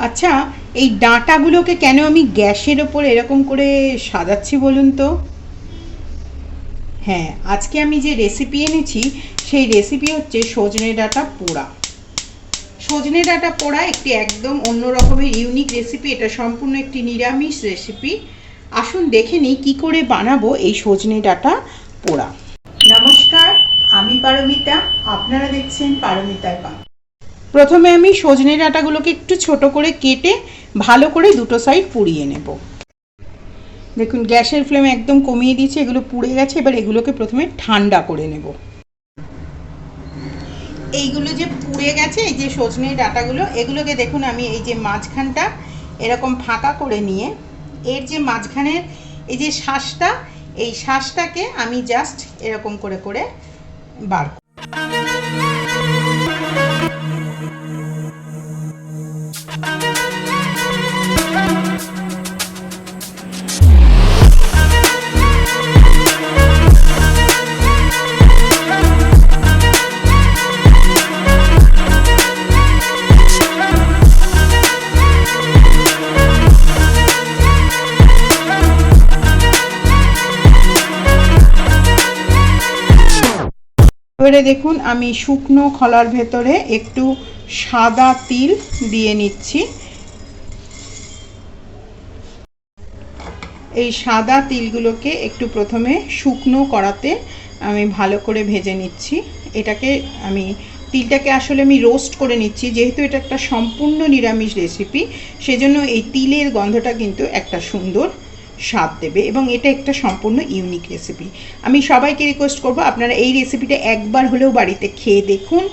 আচ্ছা, এই ডাঁটাগুলোকে কেন আমি গ্যাসের ওপর এরকম করে সাজাচ্ছি বলুন তো? হ্যাঁ, আজকে আমি যে রেসিপি এনেছি সেই রেসিপি হচ্ছে সজনে ডাঁটা পোড়া। সজনে ডাঁটা পোড়া একটি একদম অন্য রকমের ইউনিক রেসিপি। এটা সম্পূর্ণ একটি নিরামিষ রেসিপি। আসুন দেখে নিই কী করে বানাবো এই সজনে ডাঁটা পোড়া। নমস্কার, আমি পারমিতা, আপনারা দেখছেন পারমিতার পাক। প্রথমে আমি সজনে ডাঁটাগুলোকে একটু ছোট করে কেটে ভালো করে দুটো সাইড পুড়িয়ে নেব। দেখুন গ্যাসের ফ্লেম একদম কমিয়ে দিয়েছি, এগুলো পুড়ে গেছে। এবার এগুলোকে প্রথমে ঠান্ডা করে নেব। এইগুলো যে পুড়ে গেছে, এই যে সজনে ডাঁটাগুলো, এগুলোকে দেখুন আমি এই যে মাঝখানটা এরকম ফাঁকা করে নিয়ে এর যে মাঝখানের এই যে শ্বাসটা, এই শ্বাসটাকে আমি জাস্ট এরকম করে করে বার করব। এবারে দেখুন আমি শুকনো খোলার ভেতরে একটু সাদা তিল দিয়ে নিচ্ছি। এই সাদা তিলগুলোকে একটু প্রথমে শুকনো কড়াতে আমি ভালো করে ভেজে নিচ্ছি। এটাকে তিলটাকে আসলে আমি রোস্ট করে নিচ্ছি, যেহেতু এটা একটা সম্পূর্ণ নিরামিষ রেসিপি, সেজন্য এই তিলের গন্ধটা কিন্তু একটা সুন্দর স্বাদ দেবে এবং এটা একটা সম্পূর্ণ ইউনিক রেসিপি। আমি সবাইকে রিকোয়েস্ট করব আপনারা এই রেসিপিটা একবার হলেও বাড়িতে খেয়ে দেখুন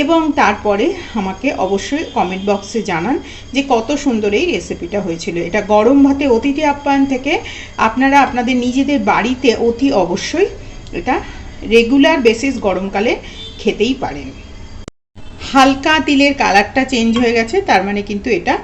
এবং তারপরে আমাকে অবশ্যই কমেন্ট বক্সে জানান যে কত সুন্দর এই রেসিপিটা হয়েছিল। এটা গরম ভাতে অতিথি আপ্যায়ন থেকে আপনারা আপনাদের নিজেদের বাড়িতে অতি অবশ্যই এটা রেগুলার বেসিস গরমকালে খেতেই পারেন। হালকা তিলের কালারটা চেঞ্জ হয়ে গেছে, তার মানে কিন্তু এটা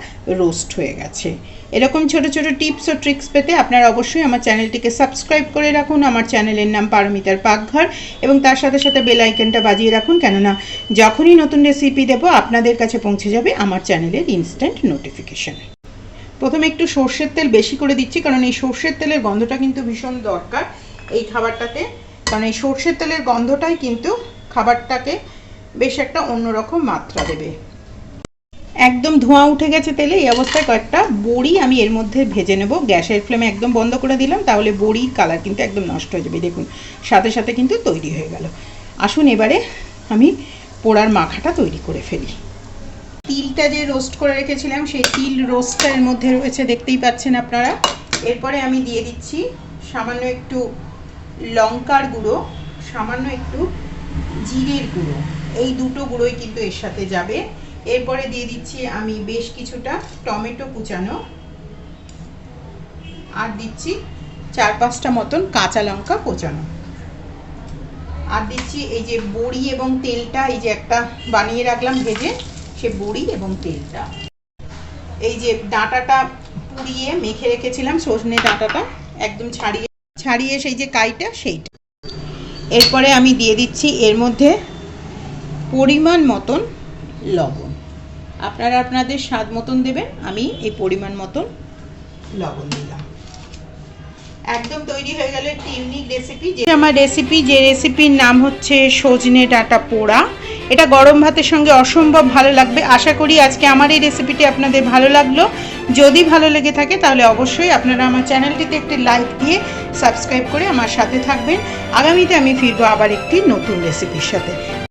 রোস্ট হয়ে গেছে। এরকম ছোট ছোট টিপস ও ট্রিক্স পেতে আপনারা অবশ্যই আমার চ্যানেলটিকে সাবস্ক্রাইব করে রাখুন। আমার চ্যানেলের নাম পারমিতার পাকঘর এবং তার সাথে সাথে বেল আইকনটা বাজিয়ে রাখুন, কেননা যখনই নতুন রেসিপি দেবো আপনাদের কাছে পৌঁছে যাবে আমার চ্যানেলের ইনস্ট্যান্ট নোটিফিকেশন। প্রথমে একটু সর্ষের তেল বেশি করে দিচ্ছি, কারণ এই সর্ষের তেলের গন্ধটা কিন্তু ভীষণ দরকার এই খাবারটাতে, কারণ এই সর্ষের তেলের গন্ধটাই কিন্তু খাবারটাকে বেশ একটা অন্যরকম মাত্রা দেবে। একদম ধোঁয়া উঠে গেছে তেলে। এই অবস্থায় কয়েকটা বড়ি আমি এর মধ্যে ভেজে নেব। গ্যাসের ফ্লেমে একদম বন্ধ করে দিলাম, তাহলে বড়ির কালার কিন্তু একদম নষ্ট হয়ে যাবে। দেখুন সাথে সাথে কিন্তু তৈরি হয়ে গেল। আসুন এবারে আমি পোড়ার মাখাটা তৈরি করে ফেলি। তিলটা যে রোস্ট করে রেখেছিলাম সেই তিল রোস্টটা এর মধ্যে রয়েছে, দেখতেই পাচ্ছেন আপনারা। এরপরে আমি দিয়ে দিচ্ছি সামান্য একটু লঙ্কার গুঁড়ো, সামান্য একটু জিরের গুঁড়ো। এই দুটো গুঁড়োই কিন্তু এর সাথে যাবে। এরপরে দিয়ে দিচ্ছি আমি বেশ কিছুটা টমেটো কুচানো, আর দিচ্ছি 4-5টা মতন কাঁচা লঙ্কা কোচানো, আর দিচ্ছি এই যে বড়ি এবং তেলটা, এই যে একটা বানিয়ে রাখলাম ভেজে, সে বড়ি এবং তেলটা। এই যে ডাঁটাটা পুড়িয়ে মেখে রেখেছিলাম, সজনে ডাঁটাটা একদম ছাড়িয়ে সেই যে কাইটা সেইটা। এরপরে আমি দিয়ে দিচ্ছি এর মধ্যে পরিমাণ মতন লবণ। আপনারা আপনাদের স্বাদ মতন দেবেন, আমি এই পরিমাণ মতন লবণ দিলাম। একদম তৈরি হয়ে গেল একটি ইউনিক রেসিপি। আমার যে রেসিপির নাম হচ্ছে সজনে ডাঁটা পোড়া। এটা গরম ভাতের সঙ্গে অসম্ভব ভালো লাগবে। আশা করি আজকে আমার এই রেসিপিটি আপনাদের ভালো লাগলো। যদি ভালো লেগে থাকে তাহলে অবশ্যই আপনারা আমার চ্যানেলটিতে একটি লাইক দিয়ে সাবস্ক্রাইব করে আমার সাথে থাকবেন। আগামীতে আমি ফিরবো আবার একটি নতুন রেসিপির সাথে।